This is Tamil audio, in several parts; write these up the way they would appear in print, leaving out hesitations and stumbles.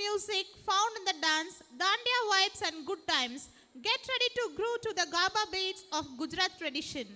music found in the dance, dandiya vibes and good times. Get ready to groove to the Garba beats of Gujarat tradition.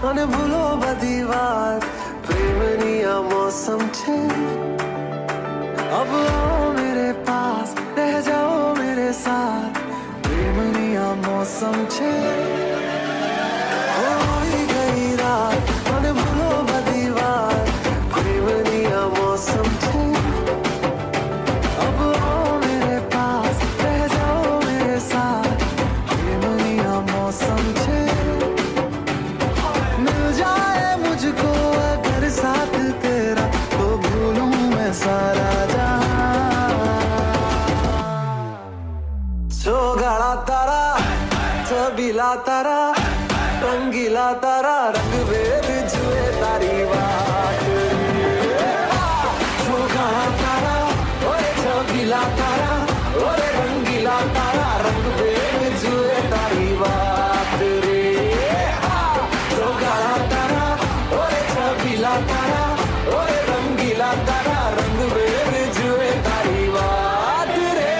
અને ભૂલો બધી વાત પ્રેમની આ મૌસમ છે अब आओ मेरे पास रह जाओ मेरे साथ प्रेमनी आ मौसम छे होई गई रात અને ભૂલો બધી વાત પ્રેમની આ મૌસમ છે अब आओ मेरे पास रह जाओ मेरे साथ प्रेमनी आ मौसम छे मिल जाए मुझको अगर साथ तेरा तो भूलूं मैं सारा गाड़ा तारा छबीला तारा रंगीला तारा रंग वेद जुए तारी बात गाड़ा तारा ओए छबीला तारा ओए रंगीला तारा रंग वेद जुए तारी बात रे गाड़ा तारा ओए छबीला तारा ओए रंगीला तारा रंग वेद जुए तारी बात रे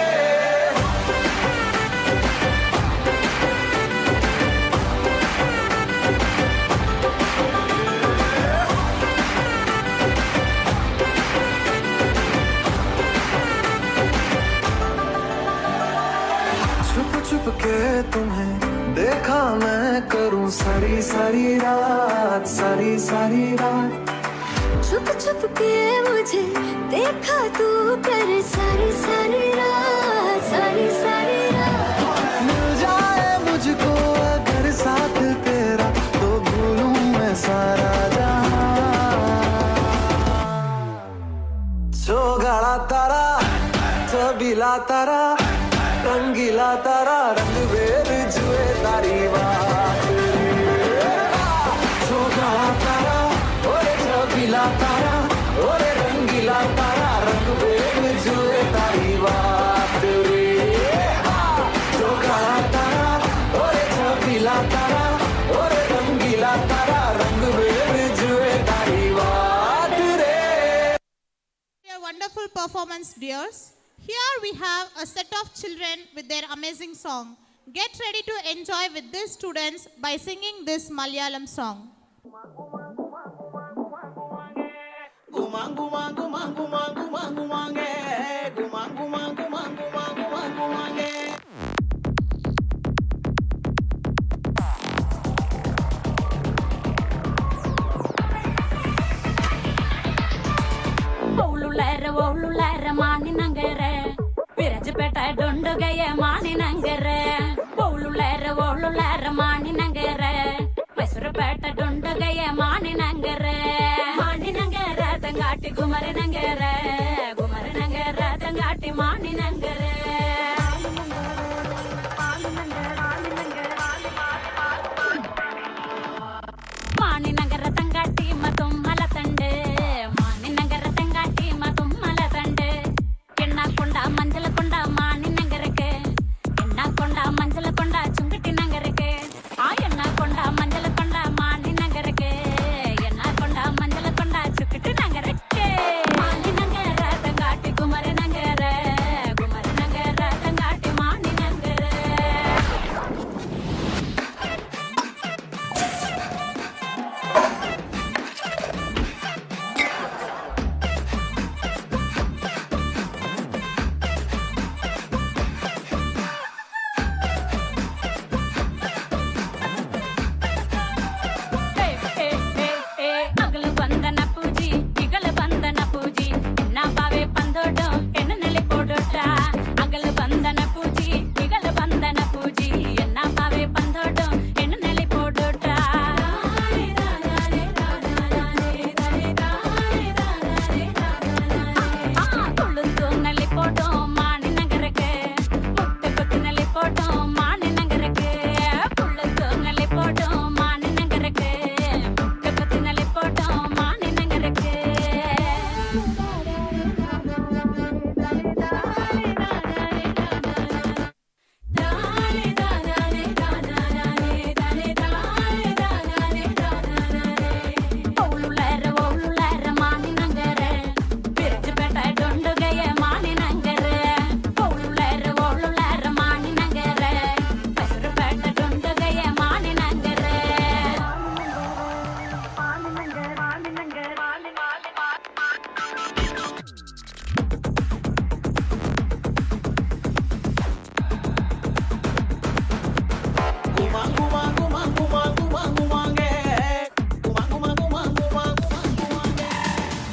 छुप के तुम्हें देखा मैं करूं सारी सारी रात सारी सारी रात छुप छुप के मुझे देखा तू कर सारी सारी रात सारी सारी रात मिल जाए मुझको अगर साथ तेरा तो भूलूं मैं सारा जो गाड़ा तारा छबीला तारा रंगीला तारा रंग वेद जुए तारी बात जो गाड़ा तारा ओरे छबीला तारा ओरे रंगीला तारा रंग वेद जुए तारी बात रे जो गाड़ा तारा ओरे छबीला तारा ओरे रंगीला तारा रंग वेद जुए तारी बात रे A wonderful performance, dears. Here we have a set of children with their amazing song. Get ready to enjoy with these students by singing this Malayalam song. मानी नंगरे विरज पेट डुंड गए मानी नंगरे बोलू लैर मानी नंगरे मैसूर पेट डुंड गए मानी नंगरे तंगाटी தங்காட்டி குமர நங்கர தங்காட்டி மானி நங்கர மானி நங்கர தங்காட்டி மதும் மல தண்டு மானி நங்கர தங்காட்டி மதும் மல தண்டு எண்ணா கொண்டா மஞ்சள் கொண்டா மானி நங்கருக்கு எண்ணா கொண்டா மஞ்சள் கொண்டா சுங்கட்டி நங்கருக்கு எண்ணா கொண்டா மஞ்சள் கொண்டா மானி நங்கருக்கு எண்ணா கொண்டா மஞ்சள் கொண்டா சுக்கிட்டு நங்கருக்கு மானி நங்கர தங்காட்டி குமர நங்கர தங்காட்டி மானி நங்கர அகಲು ಬಂದನ ಪೂಜಿ ಇಗಲು ಬಂದನ ಪೂಜಿ ಎನ್ನ ಬಾವೆ ಪಂದೋಡು ಎನ್ನ ನೆಲೆ ಪೋಡೋಟ ಅಗಲು ಬಂದನ ಪೂಜಿ ಇಗಲು ಬಂದನ ಪೂಜಿ ಎನ್ನ ಬಾವೆ ಪಂದೋಡು ಎನ್ನ ನೆಲೆ ಪೋಡೋಟ ತುಳುಂದು ನೆಲೆ ಪೋಡೋ ಮಾಣಿ ನಗರಕ್ಕೆ ಮುಟ್ಟೆ ಕೊತ್ತು ನೆಲೆ ಪೋಡೋ ಮಾಣಿ ನಗರಕ್ಕೆ ತುಳುಂದು ನೆಲೆ ಪೋಡೋ ಮಾಣಿ ನಗರಕ್ಕೆ ಮುಟ್ಟೆ ಕೊತ್ತು ನೆಲೆ ಪೋಡೋ ಮಾಣಿ ನಗರಕ್ಕೆ ಓಳುಳರ ಮಾಣಿ ನಂಗರ ಬಿರಜಪೇಟ ಡೊಂಡುಗಯ ಮಾಣಿ ನಂಗರ ಓಳುಳರ ಮಾಣಿ ನಂಗರ ಬಸರಪೇಟ ಡೊಂಡುಗಯ ಮಾಣಿ ನಂಗರ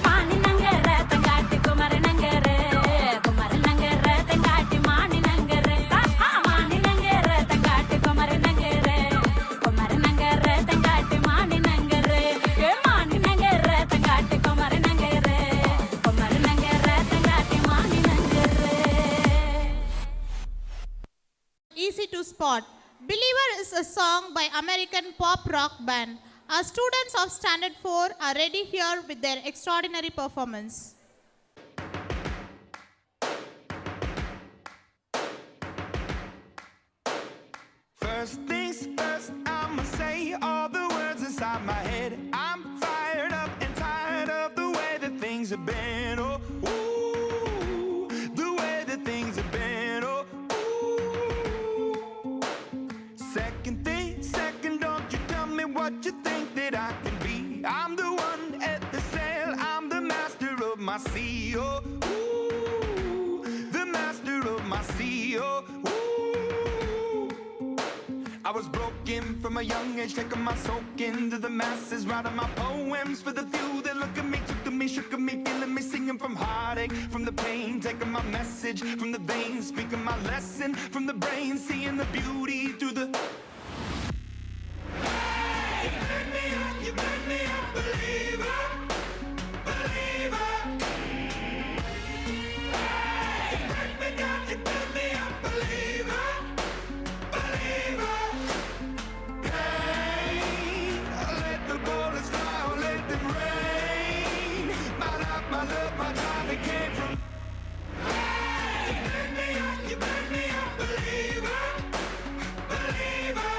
மாணி நங்கர தங்காட்டி குமர நங்கர தங்காட்டி மாணி நங்கர மாணி நங்கர தங்காட்டி குமர நங்கர தங்காட்டி மாணி நங்கர மாணி நங்கர தங்காட்டி குமர நங்கர தங்காட்டி Mani நங்கர Easy to spot. Believer is a song by American pop rock band. Our students of Standard 4 are ready here with their extraordinary performance. First things first, I'ma say all the words inside my head. I'm fired up and tired of the way that things have been. Oh, ooh, the way that things have been. Oh, ooh. Second thing, second, don't you tell me what you think that I can be. I'm the one at the sail, I'm the master of my sea. Oh, ooh, the master of my sea. Oh, ooh. I was broken from a young age, taking my soak into the masses, writing my poems for the few that look at me, took to me, shook at me, feeling me, singing from heartache, from the pain, taking my message from the veins, speaking my lesson from the brain, seeing the beauty through the. Hey, you make me a believer, believer. Hey, you break me down, you make me a believer, believer. Pain, let the bullets fly, let them rain. My life, my love, my time, it came from. Hey, you make me a believer, believer.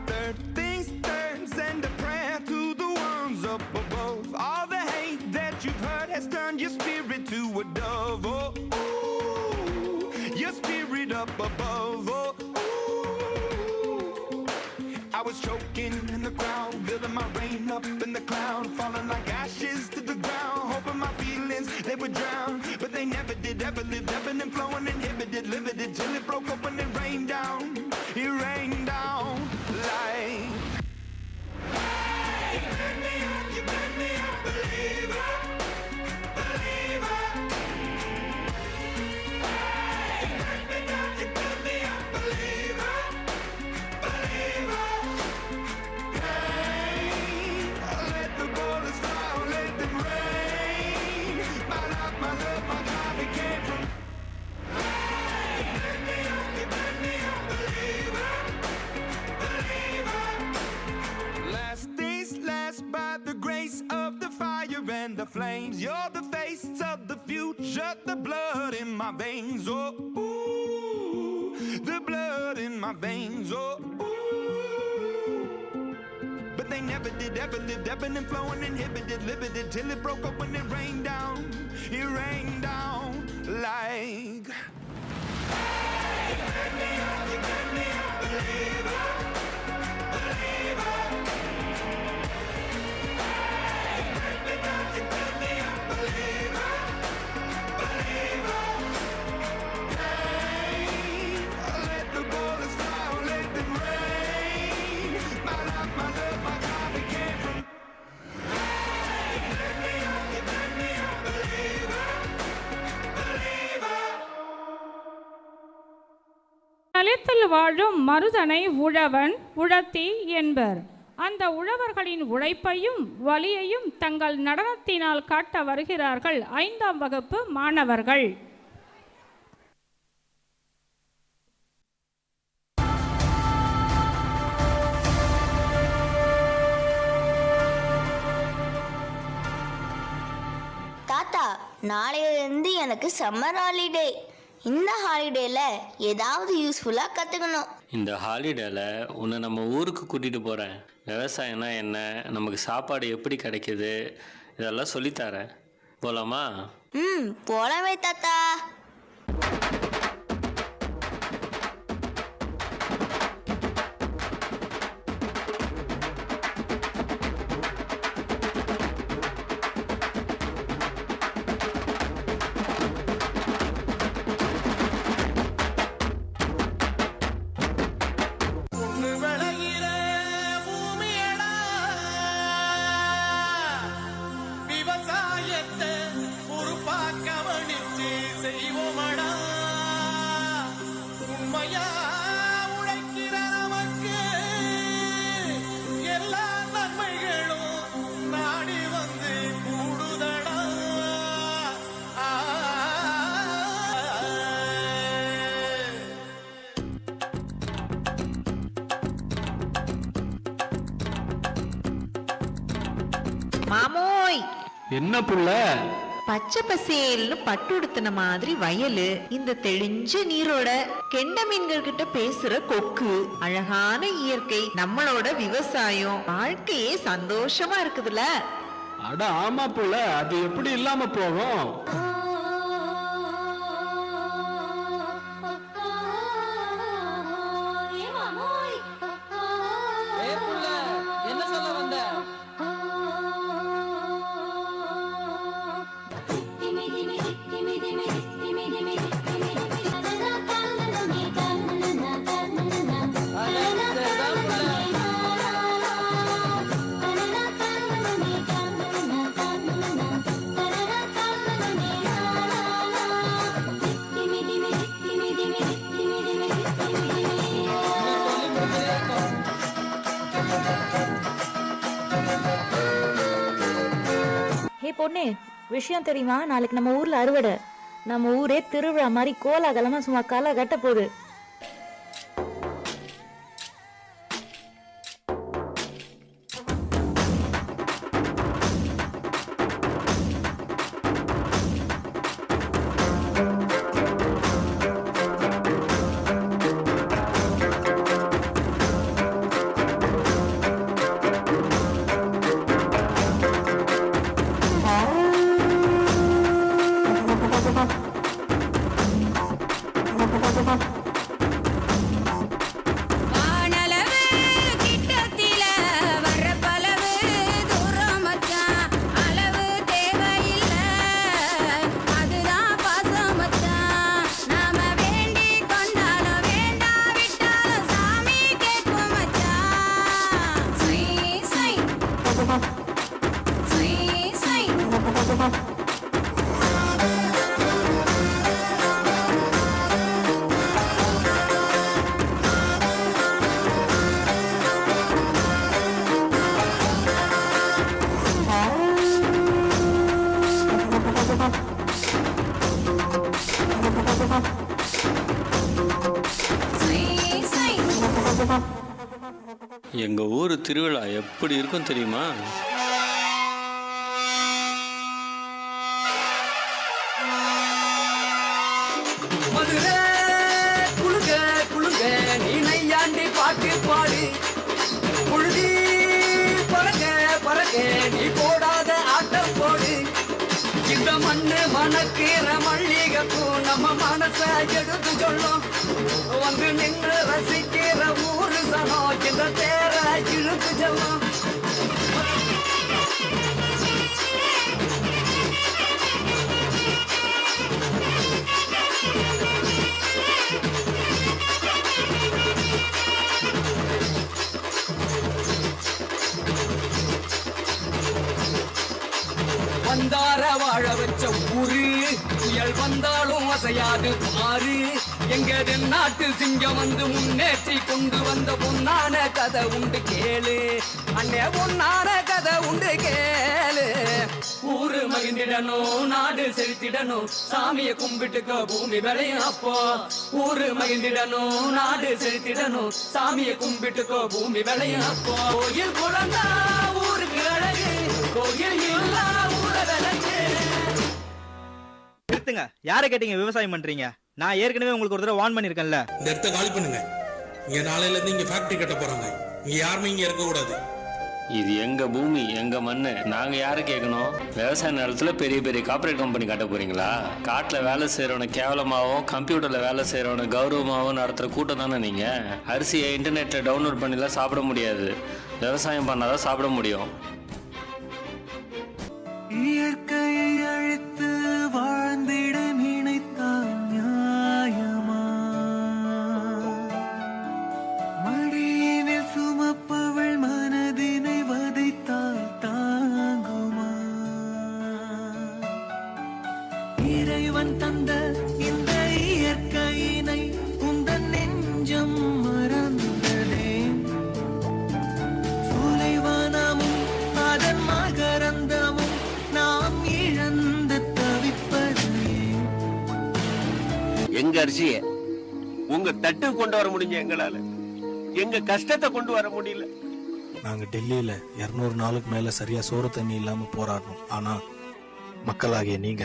Third things third, send a prayer to the ones up above. All the hate that you've heard has turned your spirit to a dove. Oh, ooh, your spirit up above. Oh, ooh. I was choking in the crowd, building my rain up in the cloud, falling like ashes to the ground, hoping my feelings they would drown, but they never did. Ever lived, ebbing and flowing, inhibited, limited, till it broke open and rained down. It rained down like. Hey, you make me a believer, believer. Hey, you make me down, you make me a believer, believer. Pain, let the bullets fly, let them rain. and the flames. You're the face of the future, the blood in my veins. Oh, ooh, the blood in my veins. Oh, ooh. But they never did, ever lived, ebbing and flowing, inhibited, limited, till it broke up when it rained down. It rained down like. Hey, you turn me up, believer, believer. தலத்தில் வாழும் மருதனை உழவன் உழத்தி என்பர். அந்த உழவர்களின் உழைப்பையும் வலியையும் தங்கள் நடனத்தினால் காட்ட வருகிறார்கள் 5ஆம் வகுப்பு மாணவர்கள். தாத்தா, நாளையிலிருந்து எனக்கு சம்மர் ஹாலிடே. இந்த ஹாலிடேல ஏதாவது யூஸ்ஃபுல்லாக கற்றுக்கணும். இந்த ஹாலிடேல உன்னை நம்ம ஊருக்கு கூட்டிகிட்டு போகிறேன். விவசாயம்னா என்ன, நமக்கு சாப்பாடு எப்படி கிடைக்கிது, இதெல்லாம் சொல்லித்தரேன். போகலாமா? போகலாமே தாத்தா. மாமோய், என்ன புள்ள? பச்சை பசேல்னு பட்டு உடுத்தின மாதிரி வயலு, இந்த தெளிஞ்ச நீரோட கெண்ட மீன்கள் கிட்ட பேசுற கொக்கு, அழகான இயற்கை, நம்மளோட விவசாயம், வாழ்க்கையே சந்தோஷமா இருக்குதுல. அட ஆமா புள்ள, அது எப்படி இல்லாம போகும்? பொண்ணு, விஷயம் தெரியுமா? நாளைக்கு நம்ம ஊர்ல அறுவடை. நம்ம ஊரே திருவிழா மாதிரி கோலாகலமா சும்மா களை கட்ட போகுது. எங்க ஊர் திருவிழா எப்படி இருக்கும் தெரியுமா? இந்த மண்ணு மணக்கிற மல்லிகைப்பூ நம்ம மனச எடுத்து சொல்லும். வந்து நின்று ரசிக்கிற ஊரு சனம் இந்த தேர இழுத்து செல்லும். வந்தார வாழ வச்ச ஊரு புயல் வந்தாலும் அசையாது பாரு. எங்க நாட்டு சிங்கம் வந்து முன்னேற்றி கொண்டு வந்த பொன்னான கதை உண்டு கேளு. அண்ணே பொன்னான கதை உண்டு கேளு. ஊரு மகிழ்ந்திடணும், நாடு செழித்திடணும், சாமியை கும்பிட்டுக்க பூமி விளையும் அப்போ. ஊரு மகிழ்ந்திடணும், நாடு செழித்திடணும், சாமியை கும்பிட்டுக்க பூமி விளையும் அப்போ. கோயில் குழந்தா ஊருக்கு அழகு, கோயில் இல்லா ஊர விளக்கு. நிறுத்துங்க. யாரை கேட்டீங்க விவசாயம் பண்றீங்க? நான் ஏற்கனவே உங்களுக்கு ஒரு தடவை வார்ன் பண்ணிருக்கேன்ல. இந்த இடத்த காலி பண்ணுங்க. இங்க நாளையில இருந்து இங்க ஃபேக்டரி கட்ட போறாங்க. இங்க யாருமே இங்க இருக்க கூடாது. இது எங்க பூமி, எங்க மண்ணு. நாங்க யாரை கேட்கணும்? விவசாய நிலத்துல பெரிய பெரிய கார்பரேட் கம்பெனி கட்ட போறீங்களா? காட்டுல வேலை செய்யறவனை கேவலமாவும், கம்ப்யூட்டர்ல வேலை செய்யறவனை கௌரவமாவும் நடத்துற கூட்டம் தானே நீங்க. அரிசியை இன்டர்நெட்ல டவுன்லோட் பண்ணிலாம் சாப்பிட முடியாது. விவசாயம் பண்ணாதான் சாப்பிட முடியும். இயற்கையை அழித்து வாழ்ந்திட நினைத்தால் நியாயமா? மடியினில் சுமப்பவள் மனதினை வதைத்தால் தாங்குமா? இறைவன் தந்த இந்த இயற்கையினை உந்தன் நெஞ்சம் மறந்ததே. சோலைவனமும் அதன் மகரந்தமும் நாம் இழந்து தவிப்பதே. எங்க அரிசிய உங்க தட்டு கொண்டு வர முடிஞ்ச எங்களால எங்க கஷ்டத்தை கொண்டு வர முடியல. நாங்க டெல்லியில 200 நாளுக்கு மேல சரியா சோறு தண்ணி இல்லாம போராடணும். ஆனா மக்களாகிய நீங்க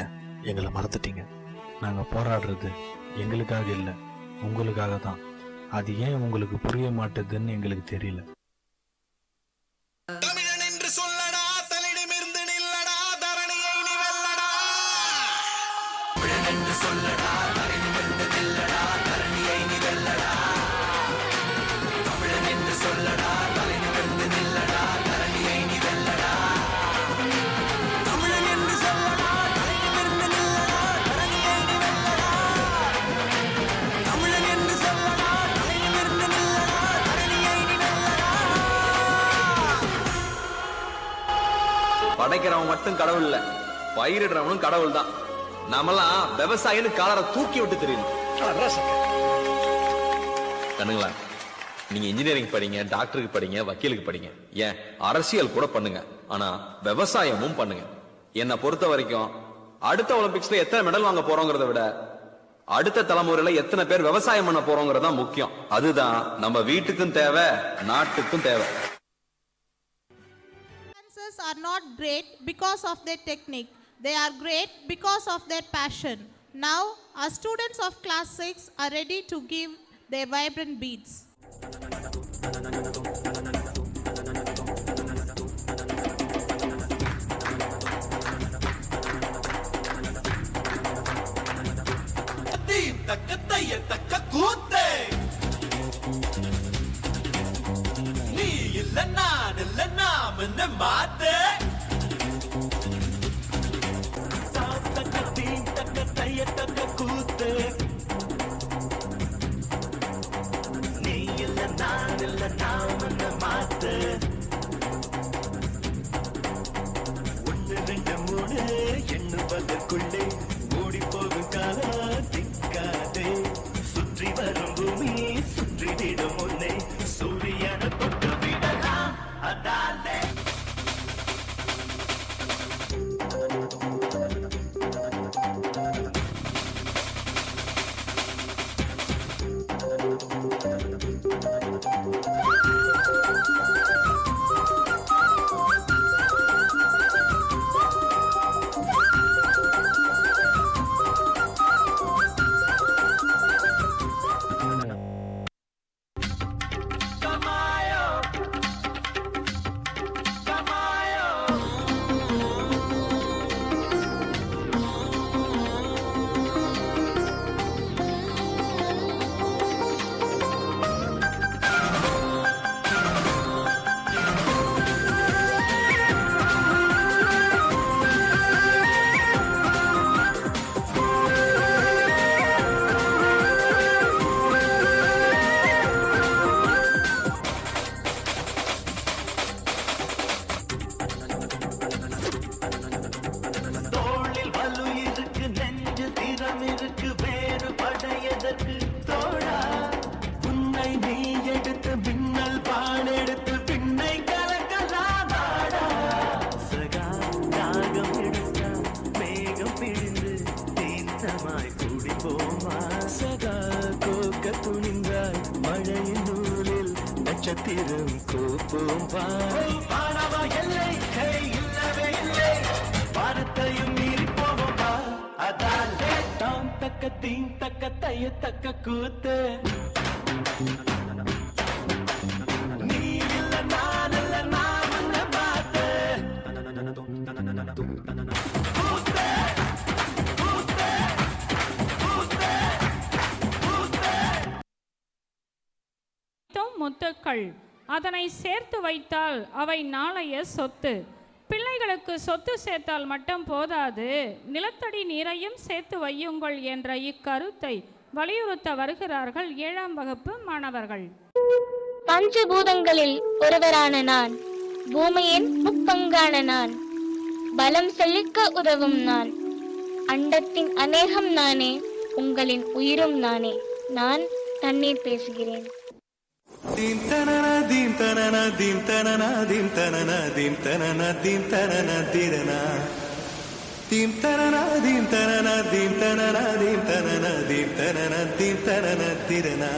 எங்களை மறந்துட்டீங்க. நாங்க போராடுறது எங்களுக்காக இல்ல, உங்களுக்காக தான். அது ஏன் உங்களுக்கு புரிய மாட்டேதுன்னு எங்களுக்கு தெரியல. தமிழன் என்று சொல்லடா, தலிடமிருந்து நில்லடா, தரணியை நீ வெல்லடா. தமிழன் என்று சொல்லடா, தலிடமிருந்து நில்லடா, தரணியை நீ வெல்லடா. தமிழன் என்று சொல்லடா, தலிடமிருந்து நில்லடா, தரணியை நீ வெல்லடா. தமிழன் என்று சொல்லடா, தலிடமிருந்து நில்லடா, தரணியை நீ வெல்லடா. தமிழன் என்று சொல்லடா, தலிடமிருந்து நில்லடா, தரணியை நீ வெல்லடா. படைக்கிறவன் மட்டும் கடவுள் இல்ல, பயிரிடுறவனும் கடவுள் தான். நாமெல்லாம் விவசாயின்னு காலரை தூக்கி விட்டு தெரியணும். கண்ணுங்களா, நீங்க இன்ஜினியரிங் படிங்க, டாக்டருக்கு படிங்க, வக்கீலுக்கு படிங்க, ஏன் அரசியல் கூட பண்ணுங்க. ஆனா விவசாயமும் பண்ணுங்க. என்னை பொறுத்த வரைக்கும் அடுத்த ஒலிம்பிக்ஸ்ல எத்தனை மெடல் வாங்க போறோங்கிறத விட அடுத்த தலைமுறையில எத்தனை பேர் விவசாயம் பண்ண போறோங்கிறது தான் முக்கியம். அதுதான் நம்ம வீட்டுக்கும் தேவை, நாட்டுக்கும் தேவை. Dancers are not great because of their technique. They are great because of their passion. Now, our students of class 6 are ready to give their vibrant beats. தக்க கூத்தே, நீ இல்ல நான் இல்ல நாம் என்ன மாத்தே. தக்க கூத்து, நீ இல்ல நான் இல்ல நாம் என்ன மாத்து. 1 2 3 எண்ணுவதற்குள்ளே ஓடி போகும் காலம் திக்காதே. சுற்றி வரும் பூமி சுற்றிவிடும் முன்னே சூரியனை தொட்டு விடலாம் அதாலே. நட்சத்திரம் கூப்பும் வானவா எல்லை இல்லவே இல்லை வானத்தையும் மீறி போவோம் வா அதான் தாம் தக்க தீம் தக்க தைய தக்க கூத்து நீ இல்ல நான் இல்ல நான் உன்னை பார்த்து முத்துக்கள் அதனை சேர்த்து வைத்தால் அவை நாளைய சொத்து. பிள்ளைகளுக்கு சொத்து சேர்த்தால் மட்டும் போதாது, நிலத்தடி நீரையும் சேர்த்து வையுங்கள் என்ற இக்கருத்தை வலியுறுத்த வருகிறார்கள் 7ஆம் வகுப்பு மாணவர்கள். பஞ்சபூதங்களில் ஒருவரான நான், பூமியின் முப்பங்கான நான், பலம் செழிக்க உதவும் நான், அண்டத்தின் அநேகம் நானே, உங்களின் உயிரும் நானே. நான் தண்ணீர் பேசுகிறேன். Dim tanana dim tanana dim tanana dim tanana dim tanana dim tanana dirana dim tanana dim tanana dim tanana dim tanana dim tanana dim tanana dirana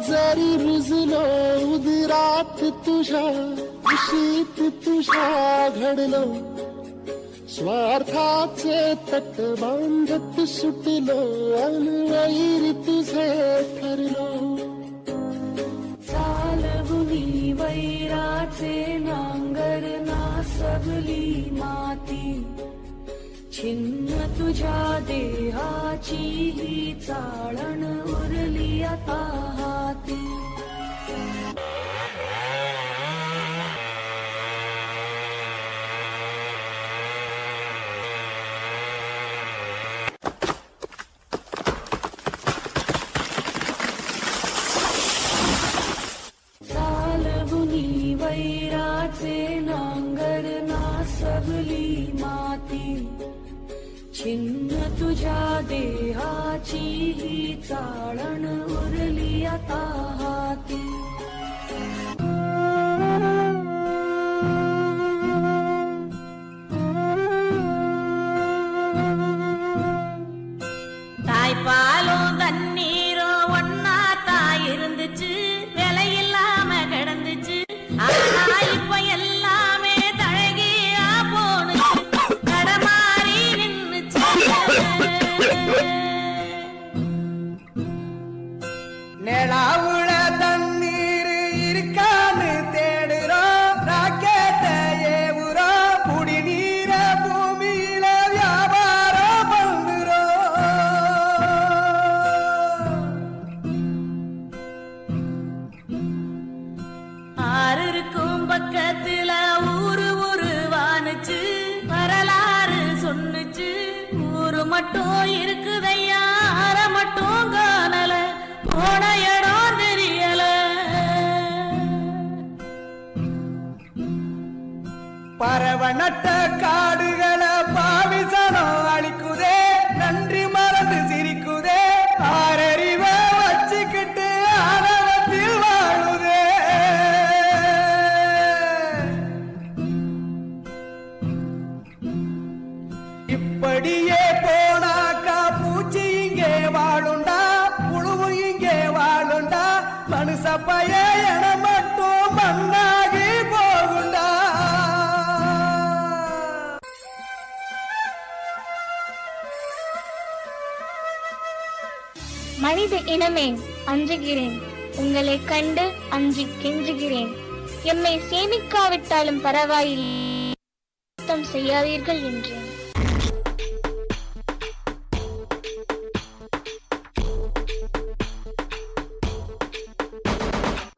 जरी रुजलो उदरात तुझ्या कुशीत तुझ्या घडलो स्वार्थाचे तट बांधत सुटलो अनवैर तुझे ठरलो चालवुनी वैराचे नांगर नासवली माती छिन्न तुझ्या देहाची ही चाळण उरली आता हाती चालवुनी वैराचे नांगर नासवली माती छिन्न तुझ्या देहाची ही चाळण उरली आता हाती தாய்ப்பாலும் தண்ணீரும் ஒன்னா தாய் இருந்துச்சு விலை இல்லாம கிடந்துச்சு ஆனா இப்ப எல்லாமே தழகியா போனுச்சு கடமாறி நின்னுச்சு நிலாவுல தண்ணீர் இருக்கான்னு தேடுறோம் ராக்கெட்ட ஏவுறோம் குடிநீர பூமியில வியாபாரம் பண்ணுறோம் ஆறு இருக்கும் பக்கத்துல ஊரு வானுச்சு வரலாறு சொன்னுச்சு ஊரு மட்டும் இருக்குதையா அற மட்டும் காணல போன இடம் தெரியல பறவை நட்ட காடுகளை பாவிசனம் அழிக்குதே நன்றி மறந்து சிரிக்குதே ஆறறிவ வச்சுக்கிட்டு ஆணவத்தில் வாழுதே இப்படியே போனாக்கா பூச்சி இங்கே வாழுண்டா புழுவு இங்கே வாழுண்டா மனுஷ பய என மட்டும் மண்ணாகி போகுண்டா மனித இனமே அஞ்சுகிறேன், உங்களை கண்டு அஞ்சி கெஞ்சுகிறேன். எம்மை சேமிக்காவிட்டாலும் பரவாயில்லை, யுத்தம் செய்யாதீர்கள் என்றேன்.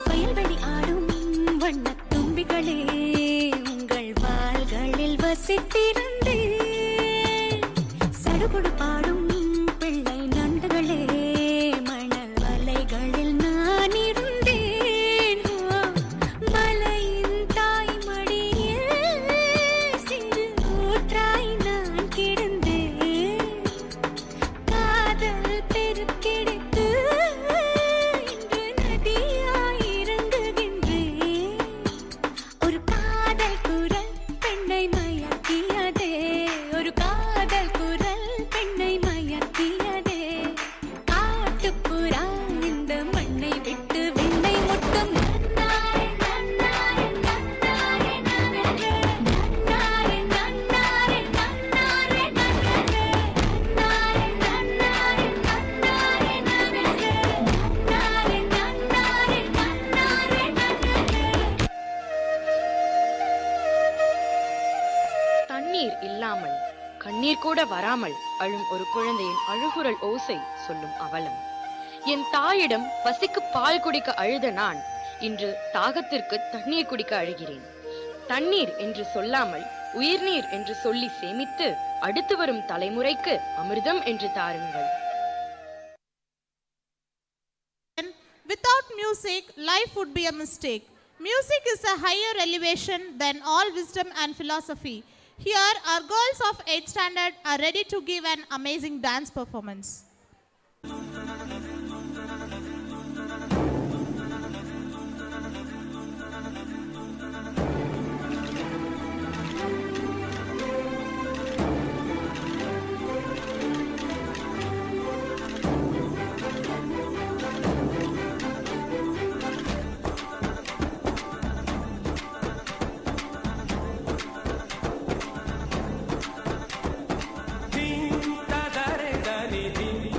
வயல்வெளி ஆடும் வண்ணத் தும்பிகளே, உங்கள் வாள்களில் வசித்திருந்தே சடுகுடு பாடும் பிள்ளை நண்டுகளே, மணல் வலைகளில் நான் இருந்தேன். மலையின் தாய் மடியில் சிறு ஊற்றாய் நான் கிடந்தேன். காதல் பெருக்கெடுத்து இன்று நதியாய் இறங்குகின்றேன். ஒரு காதல் குரல் பெண்ணை மயக்கியதே, ஒரு காதல் குரல் பெண்ணை மயக்கியதே. காட்டுப்புறா இந்த மண்ணை விட்டு விண்ணை முட்டும் நன்னாரே நன்னாரே நன்னாரே நன்னாரே நன்னாரே நன்னாரே நன்னாரே நன்னாரே நன்னாரே நன்னாரே நன்னாரே நன்னாரே நன்னாரே. தண்ணீர் இல்லாமல் கண்ணீர் கூட வராமல் அழும் ஒரு குழந்தையின் அழுகுரல் ஓசை சொல்லும் அவலம். என் தாயிடம் பசிக்கு பால் குடிக்க அழுத நான் இன்று தாகத்திற்கு தண்ணீர் குடிக்க அழுகிறேன். தண்ணீர் என்று சொல்லாமல் உயிர்நீர் என்று சொல்லி சேமித்து அடுத்து வரும் தலைமுறைக்கு அமிர்தம் என்று தாருங்கள். Without music, life would be a mistake. Music is a higher elevation than all wisdom and philosophy. Here, our girls of 8th standard are ready to give an amazing dance performance. Ding da da re da ni ding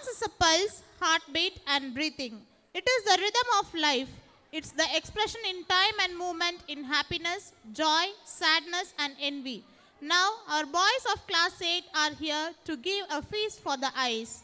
is a pulse, heartbeat, and breathing. It is the rhythm of life. It's the expression in time and movement, in happiness, joy, sadness, and envy. Now, our boys of class 8 are here to give a feast for the eyes.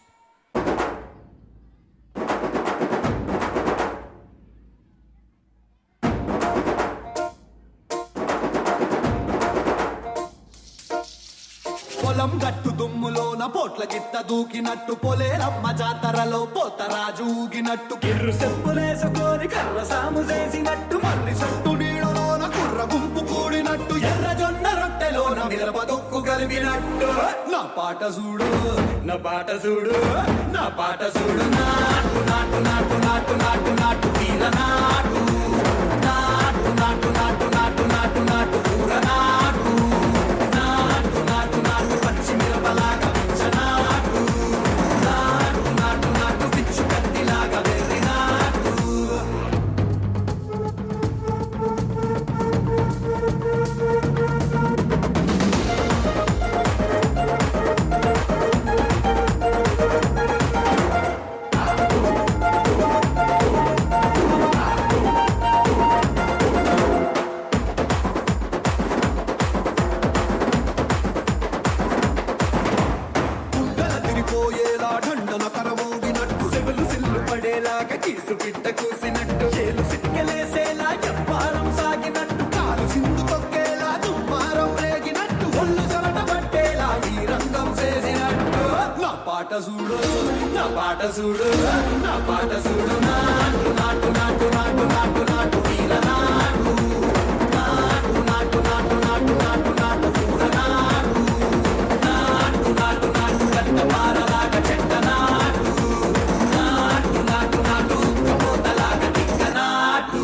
పొలం గట్టు దుమ్ములోన పోట్ల గిత్త దూకినట్టు పొలేరమ్మ జాతరలో పోతరాజు ఊగినట్టు కిర్రు సెప్పులేసుకొని కర్ర సాము చేసినట్టు మర్రి సట్టు నీడలోన కుర్ర గుంపు కూడినట్టు ఎర్ర జొన్న రొట్టెలోన మిరప దొక్కు కలిపినట్టు నా పాట చూడు నా పాట చూడు నా పాట చూడు నాటు నాటు నాటు నాటు నాటు నాటు తీర నాటు నాటు నాటు నాటు నాటు నాటు నాటు ఊర నాటు నాటు నాటు నాటు పచ్చి మిరపలాగా పిచ్చనాటు నాటు నాటు నాటు పిచ్చు కత్తిలాగా వెర్రి నాటు తిరిపోయేలా ఢండన కరమోగినట్టు సెవెలు సిల్లు పడేలాగా కీసు పిట్ట కూసినట్టు చేలు సిక్కలేసేలా ఎప్పారం సాగినట్టు కాలు సింధు తొక్కేలా దుమ్మారం రేగినట్టు ఒళ్ళు చరట పట్టేలా ఈ రంగం చేసినట్టు నా పాట చూడు నా పాట చూడు నా పాట చూడు నాటు నాటు నాటు నాటు నాటు నాటు వీర నాటు నాటు నాటు నాటు నాటు నాటు నాటు ఊర నాటు నాటు నాటు నాటు గంట పారలాగా చెట్ట నాటు నాటు నాటు నాటు కబోతలాగా తిక్క నాటు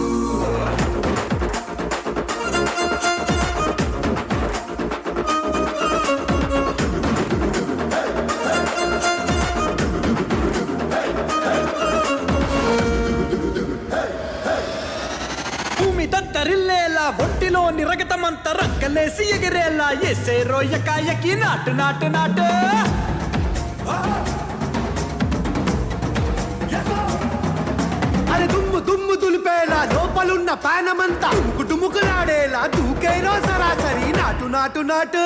భూమి దద్దరిల్లేలా ఒంటిలోని రగతమంత రక్కలేసి ఎగిరేలా ఎసే రోయకాయకి నాటు నాటు నాటు అరే దుమ్ము దుమ్ము దులిపేలా లోపలున్న పానమంతా టుముకులాడేలా దూకేరో సరాసరి నాటు నాటు నాటు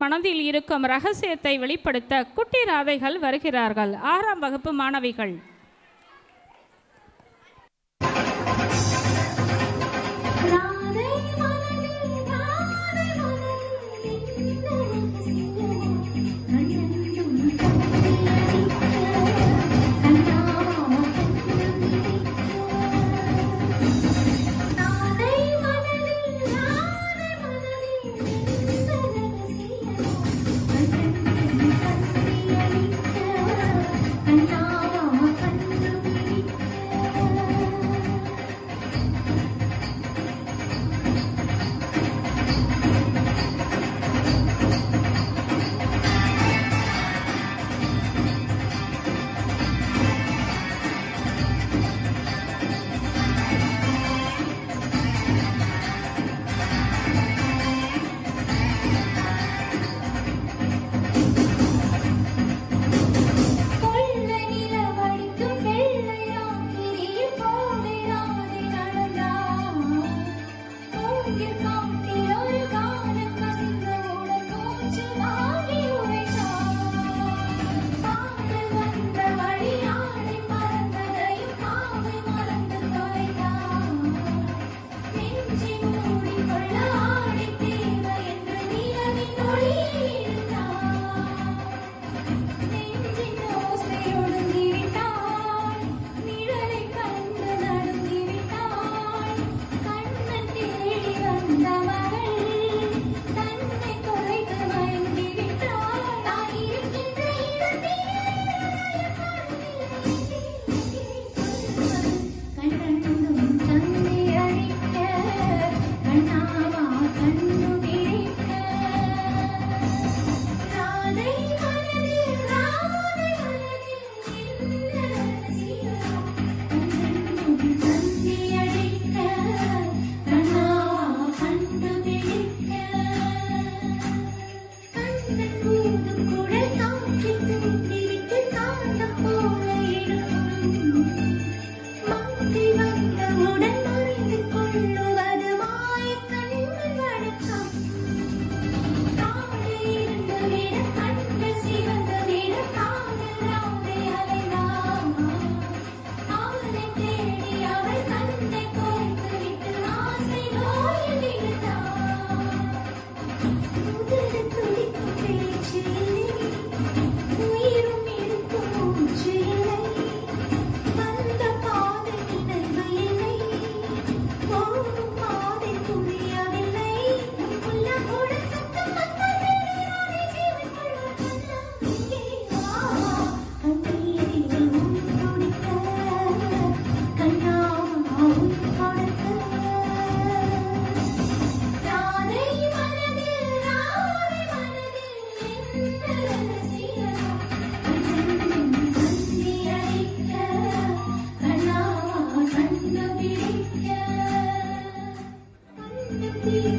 மனதில் இருக்கும் ரகசியத்தை வெளிப்படுத்த குட்டி ராதைகள் வருகிறார்கள். 6ஆம் வகுப்பு மாணவிகள்.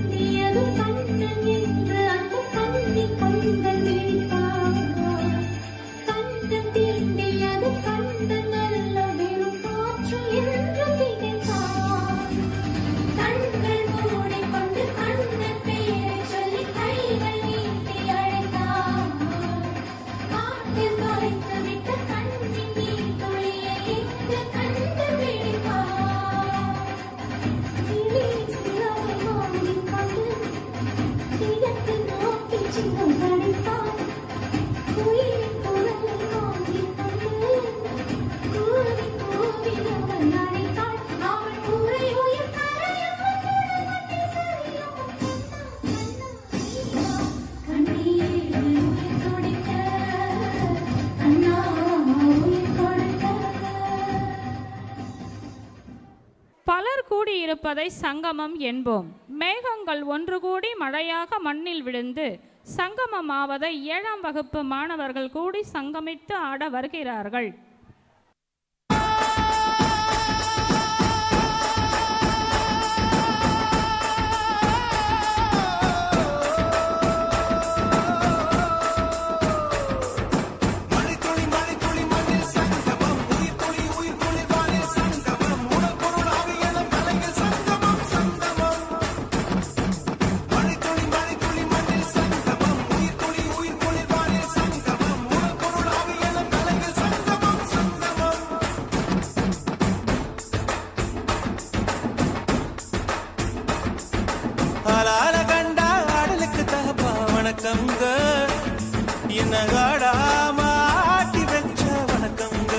தீண்டியது கண்ணன் என்று அந்த கண்ணி கண்ணன் விழித்தான். கண்ணன் தீண்டியது கண்ணன் அல்ல வெறும் காற்று என்று திகைத்தான். கண்கள் மூடிக்கொண்டு கண்ணன் பெயரை சொல்லி கைகள் நீட்டி அழைத்தான். காட்டில் மறைத்து விட்ட கண்ணின் நீர் துளியை எங்கு கண்டு விழிப்பான். கிளி சிறகை வாங்கிக் கொண்டு கிழக்கு நோக்கி சின்னம் அடித்தான். குயிலின் குரலை வாங்கிக் கொண்டு கூவி கூவி அவன் அழைத்தான். அவன் கூரை உயிர் கரையும் குணமட்டி சரியும் கண்ணீரில் உயிர் துடிக்க கண்ணா உயிர் கொடுக்க. பலர் கூடியிருப்பதை சங்கமம் என்போம். மேகங்கள் ஒன்று கூடி மழையாக மண்ணில் விழுந்து சங்கமமாவதை 7ஆம் வகுப்பு மாணவர்கள் கூடி சங்கமித்து ஆட வருகிறார்கள். மழைத்துளி மழைத்துளி மண்ணில் சங்கமம் உயிர் துளி உயிர் துளி வானில் சங்கமம் உடல் பொருள் ஆவியெல்லாம் கலைகள் சங்கமம் சங்கமம். மழைத்துளி மழைத்துளி மண்ணில் சங்கமம் உயிர் துளி உயிர் துளி வானில் சங்கமம் உடல் பொருள் ஆவியெல்லாம் கலைகள் சங்கமம் சங்கமம். ஆளால கண்டா ஆடலுக்கு தகப்பா வணக்கங்க, என்ன காடாம ஆட்டி வச்ச வணக்கங்க.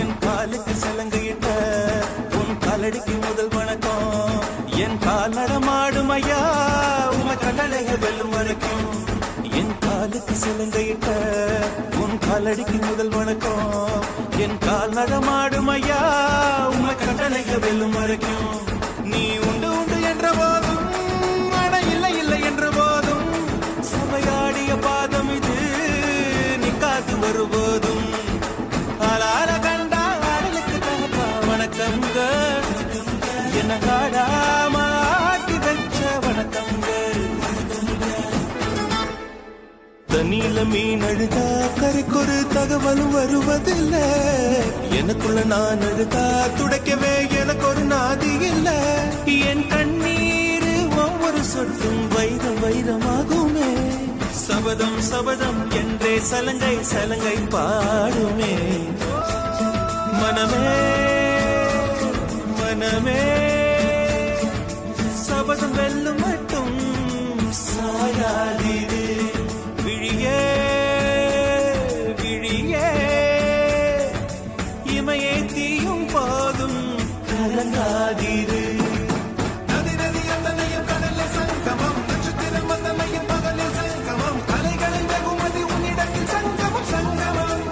என் காலுக்கு சலங்கையிட்ட உன் காலடிக்கு முதல் வணக்கம். என் கால் நடமாடும் ஐயா உமை கட்டளைக வெல்லும் வரைக்கும். என் காலுக்கு சலங்கையிட்ட உன் காலடிக்கு முதல் வணக்கம். என் கால் நடமாடும் ஐயா உமை கட்டளைக வெல்லும் வரைக்கும். நீ உண்டு உண்டு என்ற போதும் அட இல்லை இல்லை என்ற போதும் சபையாடிய பாதம் இது நிக்காது வருபோதும். ஆளால கண்டா ஆடலுக்கு தகப்பா வணக்கங்க, என்ன காடாம ஆட்டி வச்ச வணக்கங்க. தண்ணியில மீன் அழுதா கரைக்கொரு தகவலும் வருவதில்ல. எனக்குள்ள நான் அழுதா துடைக்கவே எனக்கு ஒரு நாதி இல்ல. என் கண்ணீர் ஒவ்வொரு சொட்டும் வைரம் வைரமாகுமே. சபதம் சபதம் என்றே சலங்கை சலங்கை பாடுமே. மனமே மனமே சபதம் வெல்லும் மட்டும் சாயாதீது. விழியே விழியே இமையே தீயும் போதும் கலங்காதீது. நதி நதி அத்தனையும் கடலில் சங்கமம், நட்சத்திரம் அத்தனையும் பகலில் சங்கமம். கலைகளின் வெகுமதி உன்னிடத்தில் சங்கமம் சங்கமம்.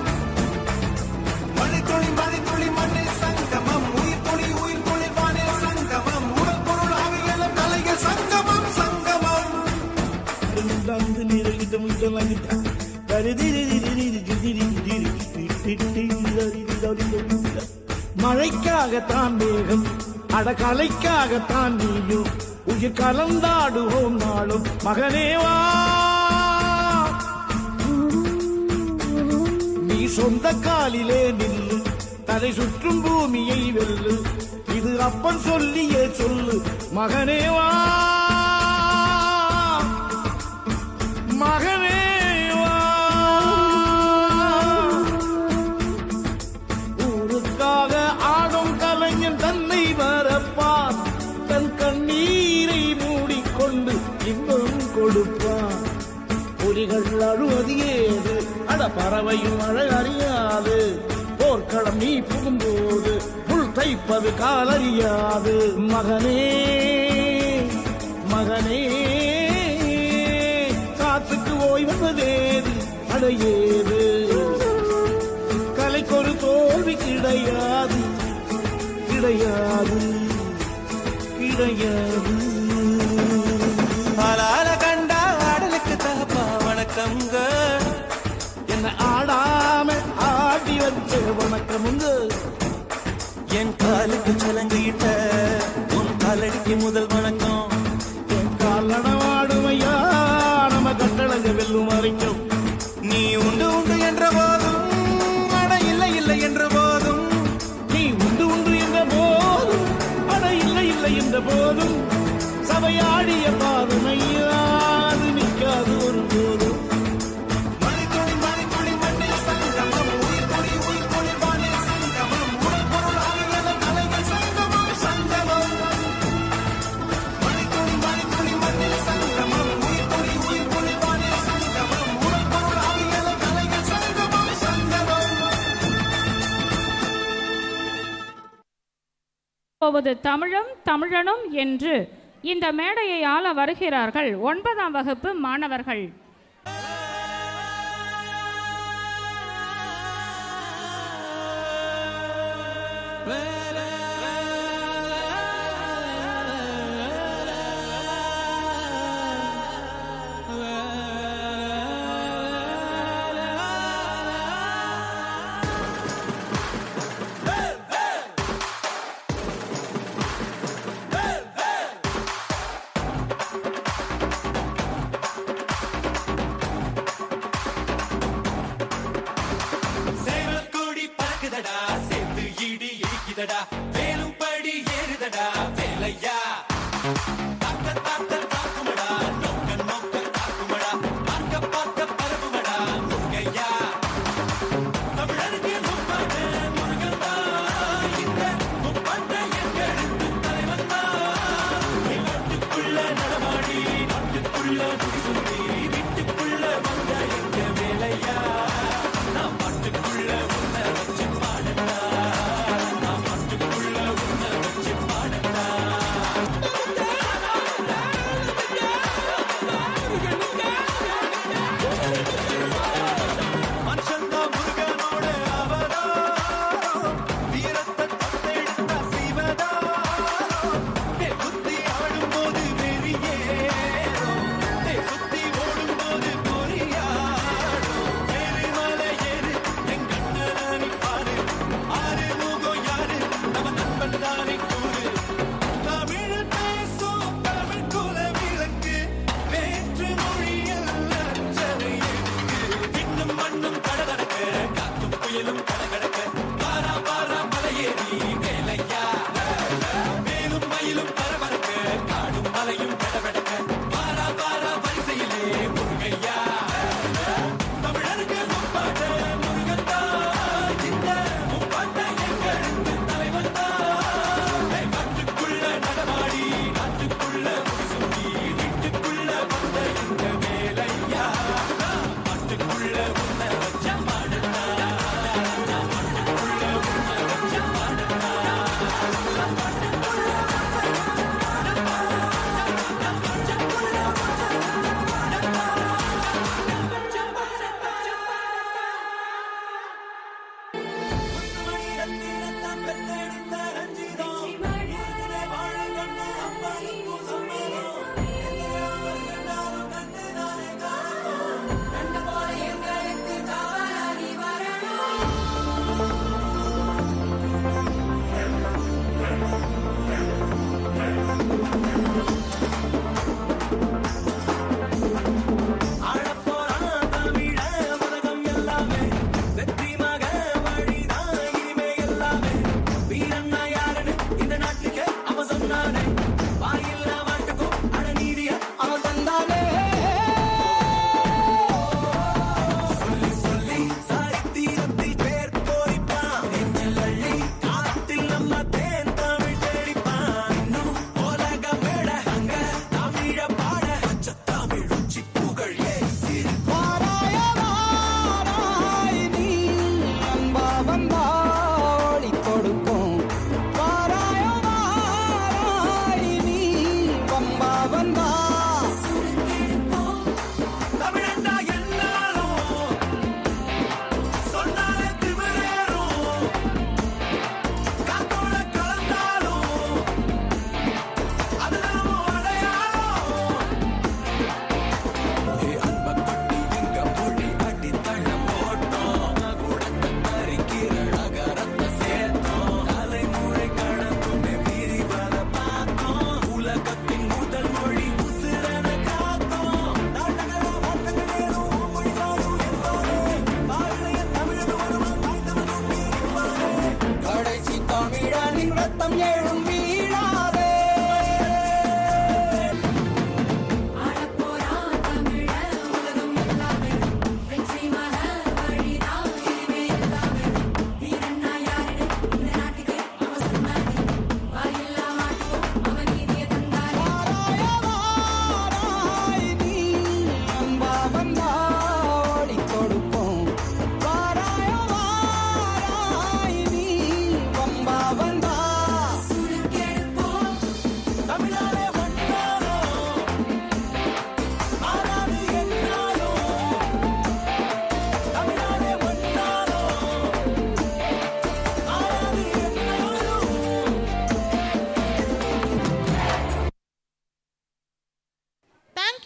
மழைத்துளி மழைத்துளி மண்ணில் சங்கமம் உயிர் துளி உயிர் துளி வானில் சங்கமம் உடல் பொருள் ஆவியெல்லாம் கலைகள் சங்கமம் சங்கமம். மழைக்காகத்தான் மேகம் அடகலைக்காகத்தான் நீயும் உயிர் கலந்தாடுவோம் நாளும் மகனேவா. நீ சொந்த காலிலே நில்லு, தலை சுற்றும் பூமியை வெல்லு. இது அப்பன் சொல்லியே சொல்லு மகனேவா மகனேவா. ஊருக்காக ஆடும் கலைஞன் தன்னை மறப்பான், தன் கண்ணீரை மூடிக்கொண்டு இன்பம் கொடுப்பான். புலிகள் அழுவது ஏது அட பறவையும் அழ அறியாது. போர்க்களம் நீ புகும்போது புல் தைப்பது காலறியாது. மகனே மகனே காத்துக்கு ஓய்வதேது அடையேது. கலைக்கொரு தோல்வி கிடையாது கிடையாது கிடையாது. ஆளால கண்டா ஆடலுக்கு தகப்பா வணக்கங்க, என்ன ஆடாம ஆடி வச்ச வணக்கமுங்க. என் காலுக்கு சலங்கையிட்ட உன் காலடிக்கு முதல் வணக்கம். வேண்டிய பாதமையா அது நிற்காது ஒரு போதும். மணித்துளி மணித்துளி மண்ணில் சங்கமம், உயிர்த்துளி உயிர்த்துளி வானில் சங்கமம், உடல் பொருள் ஆகியன கலைகள் சங்கமம் சங்கமம். மணித்துளி மணித்துளி மண்ணில் சங்கமம், உயிர்த்துளி உயிர்த்துளி வானில் சங்கமம், உடல் பொருள் ஆகியன கலைகள் சங்கமம் சங்கமம். போவது தமிழும் தமிழனும் என்று இந்த மேடையை ஆள வருகிறார்கள் 9ஆம் வகுப்பு மாணவர்கள். சேவல் கொடி பறக்குதடா, சேர்த்து இடி இடிக்குதடா, வேலும் படி ஏறுதடா வேலையா. தாக்க தாக்க தாக்குமடா, நோக்க நோக்க தாக்குமடா, பார்க்க பார்க்க பரவுமடா முருகையா. தமிழருக்கு முப்பாட்டு முருகன் தான், இந்த முப்பாட்டை எங்களுக்கு தலைவன் தான். நாட்டுக்குள்ள நடமாடி, நாட்டுக்குள்ள முடிசூடி, வீட்டுக்குள்ள வந்த எங்க வேலையா. நான் பாட்டுக்குள்ள உன்னை வச்சு பாடட்டா, நான் பாட்டுக்குள்ள உன்னை வச்சு பாடட்டா. மனுஷன்தான் முருகனோட அவதாரம், வீரத்தை தத்தெடுத்தா சிவதாரம். புத்தி ஆடும்போது வெறியேறும், சுத்தி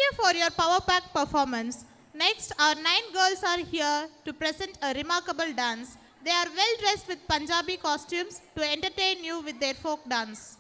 you for your power pack performance. Next, our 9 girls are here to present a remarkable dance. They are well dressed with Punjabi costumes to entertain you with their folk dance.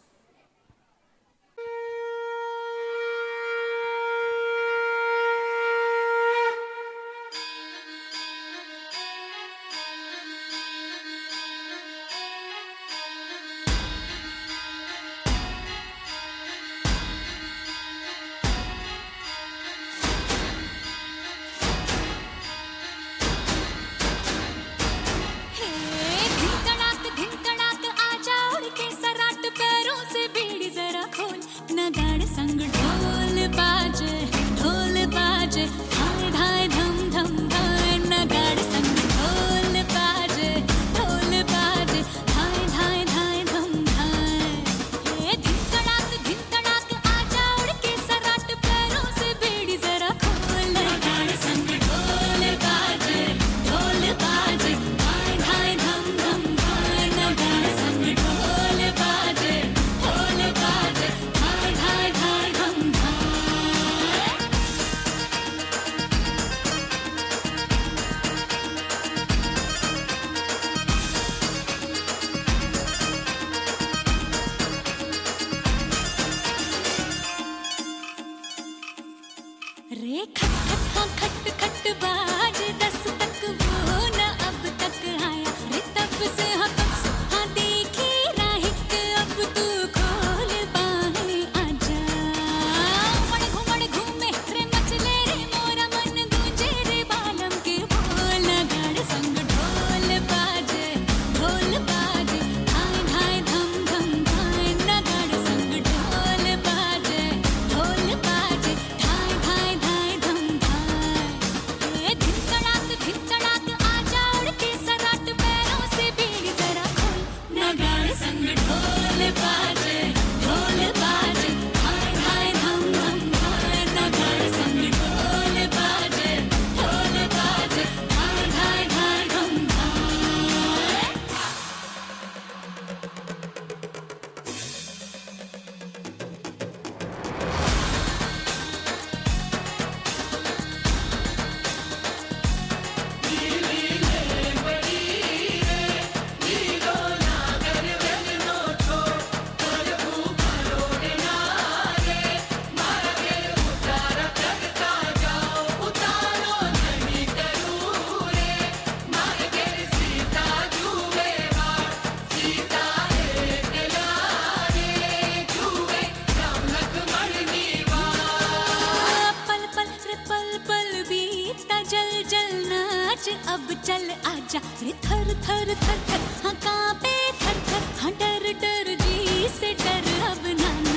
अब चल आजा रे थर थर थर थर हाँ कांपे थर थर हाँ डर डर जी से डर अब नाना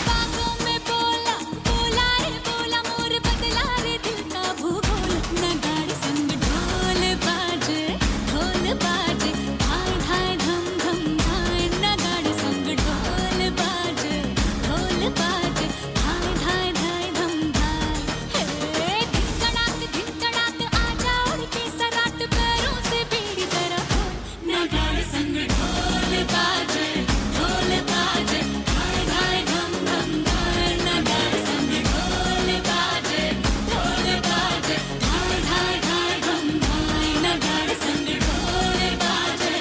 बागों में बोला बोला रे बोला मोर बदला रे दिल का भूगोल नगाड़े संग ढोल बाजे धाय धाय धम धम धाय नगाड़े संग ढोल बाजे धाय धाय धाय धम धाय हे दिन कड़ाक आजा उड़ के सराट पैरों से बीड़ी जरा खोल नगाड़े संग ढोल बाजे धाय धाय धम धम धाय नगाड़े संग ढोल बाजे धाय धाय धाय धम धाय नगाड़े संग ढोल बाजे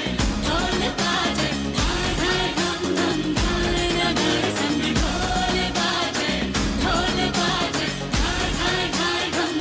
धाय धाय धम धम धाय नगाड़े संग ढोल बाजे धाय धाय धाय धम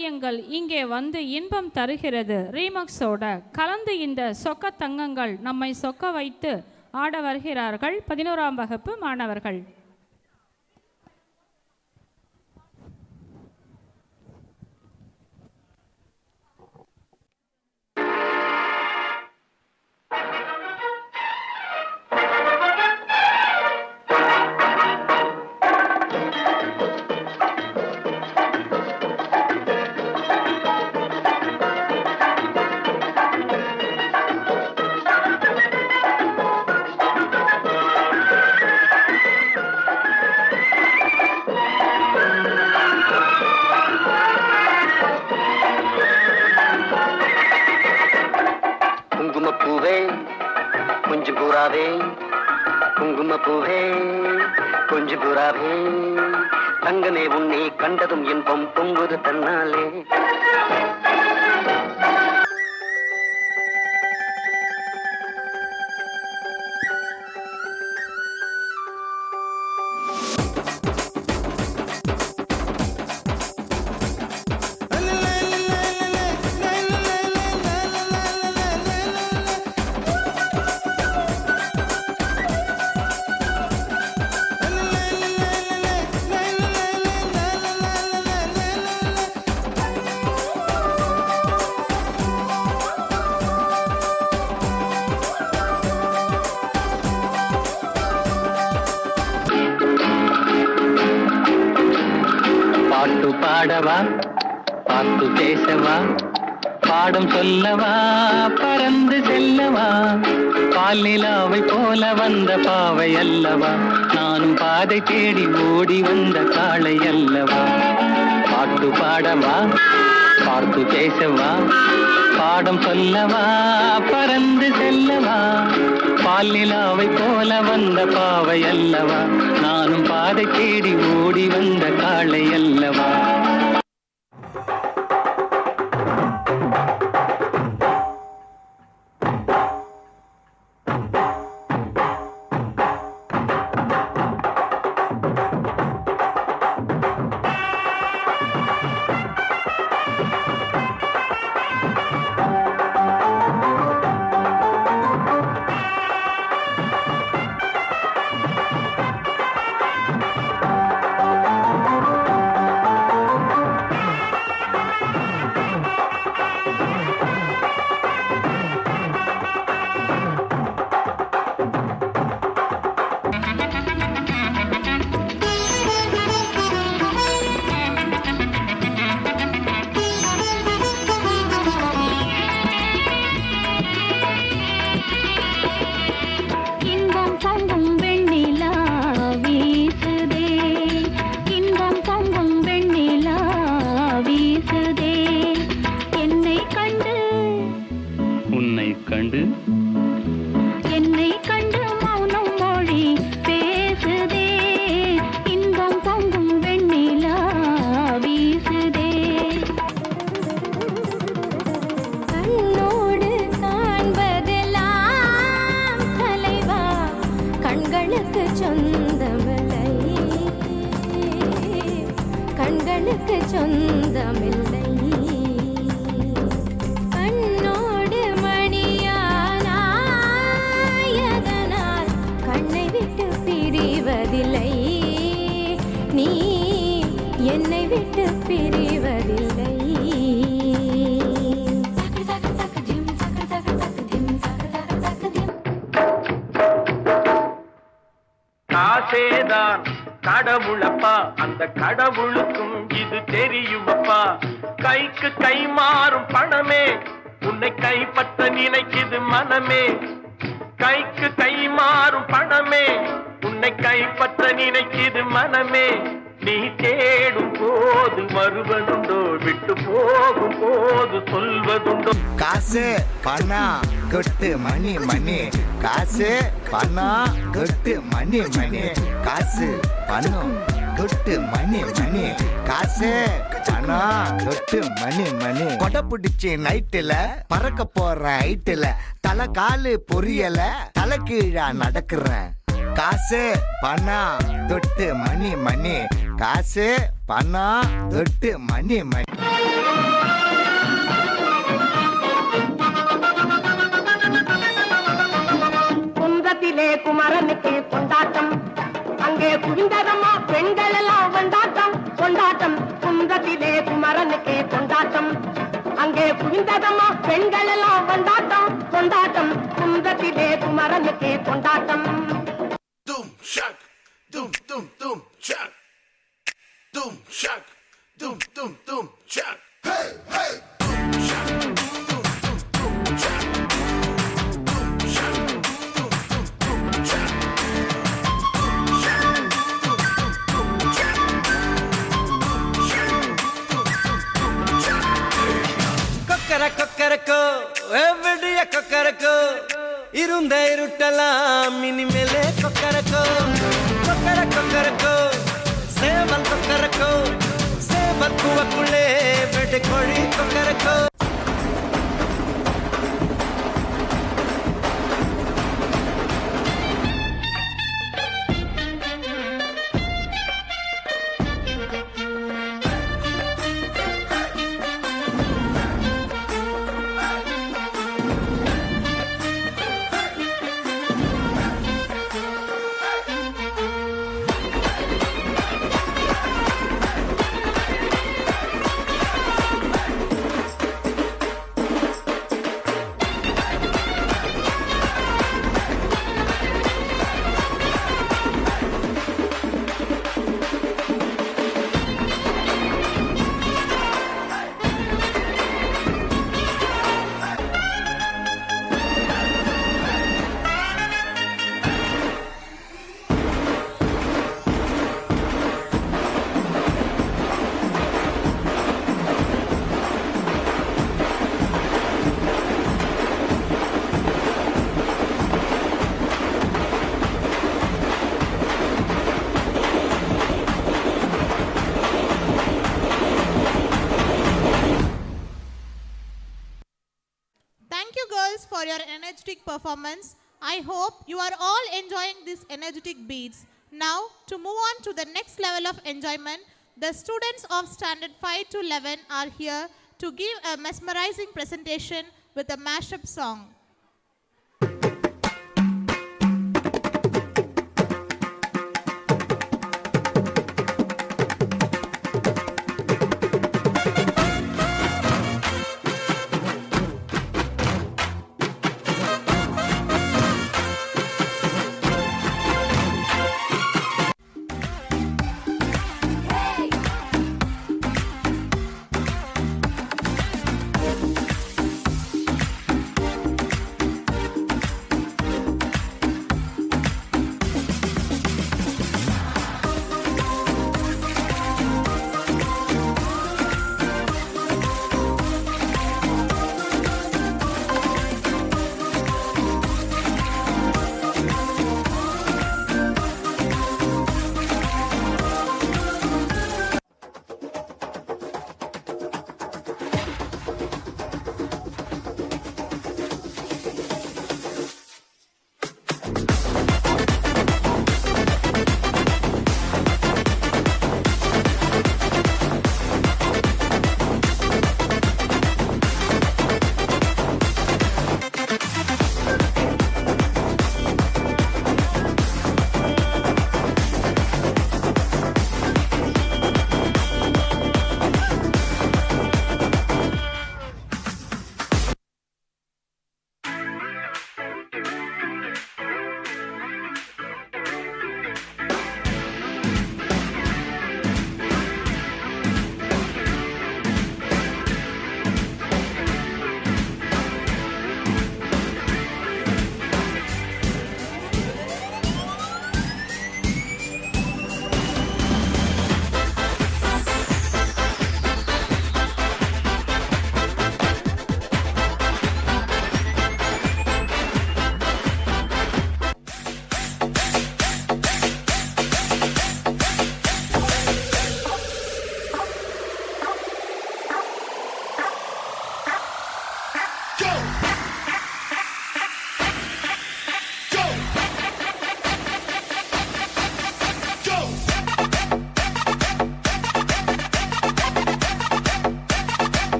எங்கள் இங்கே வந்து இன்பம் தருகிறது ரீமக்ஸோட கலந்து இந்த சொக்க தங்கங்கள் நம்மை சொக்க வைத்து ஆட வருகிறார்கள் 11ஆம் வகுப்பு மாணவர்கள். பூவே கொஞ்சம் புறாவே குங்கும பூவே கொஞ்சம் புறாவே தங்கமே உன்னை கண்டதும் இன்பம் பொங்குது தன்னாலே. பாட்டு பாடவா பாட்டு பேசவா பாடம் சொல்லவா பறந்து செல்லவா பால் நிலாவை போல வந்த பாவை அல்லவா நானும் பாதை தேடி ஓடி வந்த காளை அல்லவா. பாட்டு பாடவா பாட்டு பேசவா பாடம் சொல்லவா பறந்து செல்லவா பால் நிலாவை போல வந்த பாவை அல்லவா நானும் பாதை தேடி ஓடி வந்த காளை அல்லவா. கண்களுக்கு சொந்தமில்லை கண்ணோடு மணியானாயதனால் கண்ணை விட்டு பிரிவதில்லை நீ என்னை விட்டு பிரிவதில்லை. காசேதான் கடவுளப்பா அந்த கடவுளுக்கும் இது தெரியுமப்பா. கைக்கு கை மாறும் பணமே உன்னை கைப்பற்ற நினைக்குது மனமே. கைக்கு கை மாறும் பணமே உன்னை கைப்பற்ற நினைக்குது மனமே. நீ தேடும் போது வருவதுண்டோ விட்டு போகும் போது சொல்வதுண்டோ. காசு பணம் கொட்டு மணி மணி காசு பணம் கொட்டு மணி மணி காசு பணம் கொட்டு மணி மணி காசு பணம் கொட்டு மணி மணி. கொடை பிடிச்சி நைட்டுல பறக்க போற ஹைட்டுல தலை காலு பொரியல தலை கீழா நடக்கிறேன். காசு பணம் தொட்டு மணி மணி காசு பணம் தொட்டு மணி மணி. குன்றத்திலே குமரனுக்கு கொண்டாட்டம் அங்கே குவிந்ததம்மா பெண்கள் எல்லாம் கொண்டாட்டம் கொண்டாட்டம். குன்றத்திலே குமரனுக்கு கொண்டாட்டம் அங்கே குவிந்ததம்மா பெண்கள் எல்லாம் கொண்டாட்டம் கொண்டாட்டம். குன்றத்திலே குமரனுக்கு கொண்டாட்டம். Doom shock, doom doom doom shock, doom shock, doom doom doom shock. Hey hey, doom shock, doom doom doom shock, doom shock, doom doom doom shock, doom shock, doom doom doom shock, doom shock, doom doom doom shock. கொக்கர Kokkarakko எவிடிய Kokkarakko இருந்த இருட்டலாம் இனிமேலே கொக்கரக்கோ கொக்கர கொக்கரக்கோ சேவல் கொக்கரக்கோ சேவல் கூவக்குள்ளே வேட்டை கோழி Kokkarakko. Thank you girls for your energetic performance. I hope you are all enjoying these energetic beats. Now to move on to the next level of enjoyment, the students of standard 5 to 11 are here to give a mesmerizing presentation with a mashup song.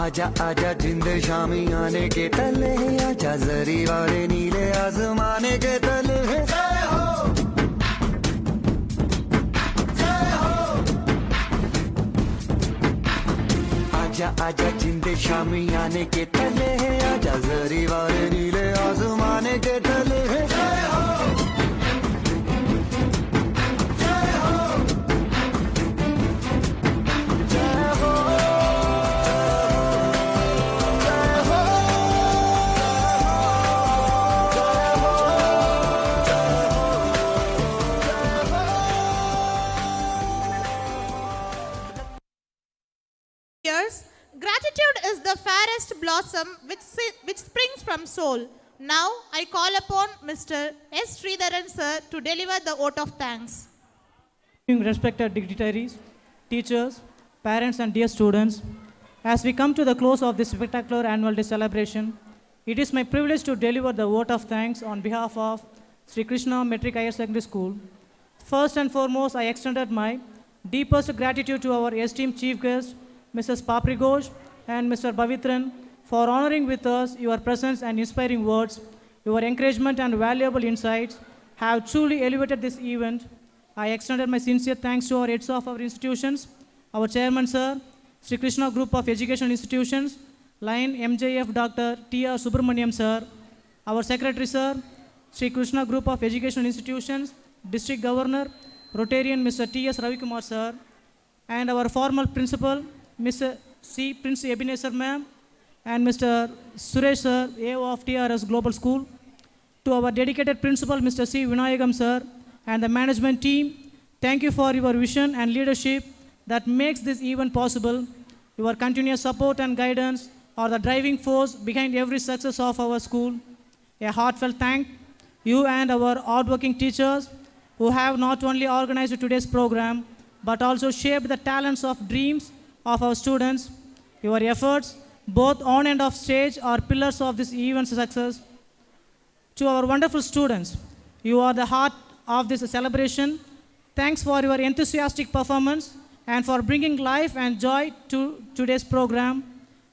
आजा आजा जिंद शामी आने के तले, आजा जरी वाले नीले आसमाने के तले। जय हो जय हो, आजा आजा जिंद शामी आने के तले, आजा जरी वाले नीले आसमाने के तले। जय हो Gratitude is the fairest blossom which springs from soul. Now I call upon Mr. S. Sridharan sir to deliver the vote of thanks. Respected dignitaries, teachers, parents and dear students, as we come to the close of this spectacular annual day celebration, it is my privilege to deliver the vote of thanks on behalf of Sri Krishna Metric Higher Secondary School. First and foremost, I extended my deepest gratitude to our esteemed chief guest, Mrs. Papri Ghosh and Mr. Bavitran, for honoring with us your presence and inspiring words. Your encouragement and valuable insights have truly elevated this event. I extended my sincere thanks to our heads of our institutions, our chairman sir, Sri Krishna Group of Educational Institutions, line MJF Dr. T.R. Subramaniam sir, our secretary sir, Sri Krishna Group of Educational Institutions, District Governor, Rotarian Mr. T.S. Ravikumar sir, and our former principal, Mr. C. Prince Ebenezer ma'am, and Mr. Suresh sir, AO of TRS Global School. To our dedicated principal, Mr. C. Vinayagam sir, and the management team, thank you for your vision and leadership that makes this event possible. Your continuous support and guidance are the driving force behind every success of our school. A heartfelt thank you and our hardworking teachers who have not only organized today's program, but also shaped the talents of dreams of our students. Your efforts, both on and off stage, are pillars of this event's success. To our wonderful students, you are the heart of this celebration. Thanks for your enthusiastic performance and for bringing life and joy to today's program.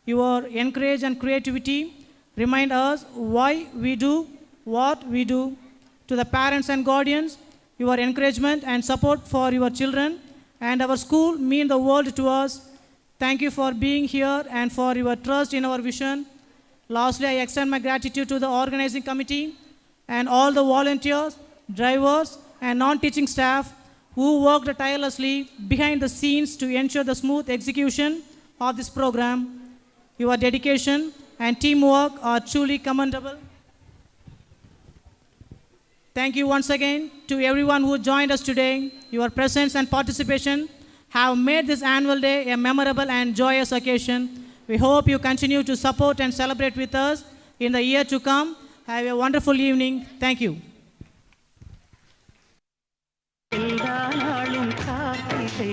Your encourage and creativity remind us why we do what we do. To the parents and guardians, your encouragement and support for your children and our school mean the world to us. Thank you for being here and for your trust in our vision. Lastly, I extend my gratitude to the organizing committee and all the volunteers, drivers, and non-teaching staff who worked tirelessly behind the scenes to ensure the smooth execution of this program. Your dedication and teamwork are truly commendable. Thank you once again to everyone who joined us today. Your presence and participation have made this annual day a memorable and joyous occasion. We hope you continue to support and celebrate with us in the year to come. Have a wonderful evening. Thank you. எல்லா நாளும் கார்த்திகை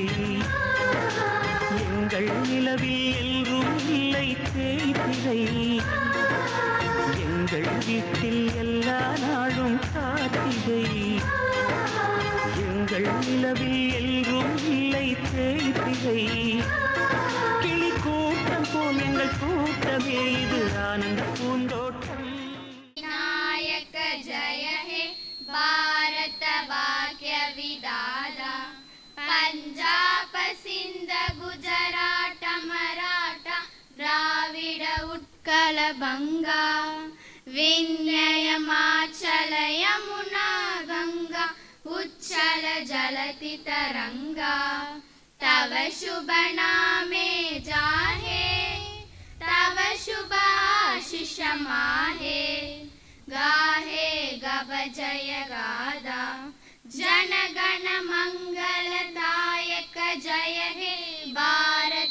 எங்கள் நிலவில் எல்லோரும் இல்லை தேய்திரை எங்கள் வீட்டில் எல்லா நாளும் கார்த்திகை எங்கள் நிலவில் எல்லோரும் இல்லை தேய்திரை கிளி கூட்டம் போல் எங்கள் கூட்டமே இது ஆனந்த பூந்தோட்டம் विनायक जय हे भारत वाक्य विदाता पंजाब सिंध गुजरात मराठा द्राविड उत्कल बंगा विंध्य हिमाचल यमुना गंगा उच्चल जलति तरंगा तव शुभ नामे जाहे तव शुभ आशीष माहे गाहे गव जय गादा जन गण मंगलदायक जय हे भारत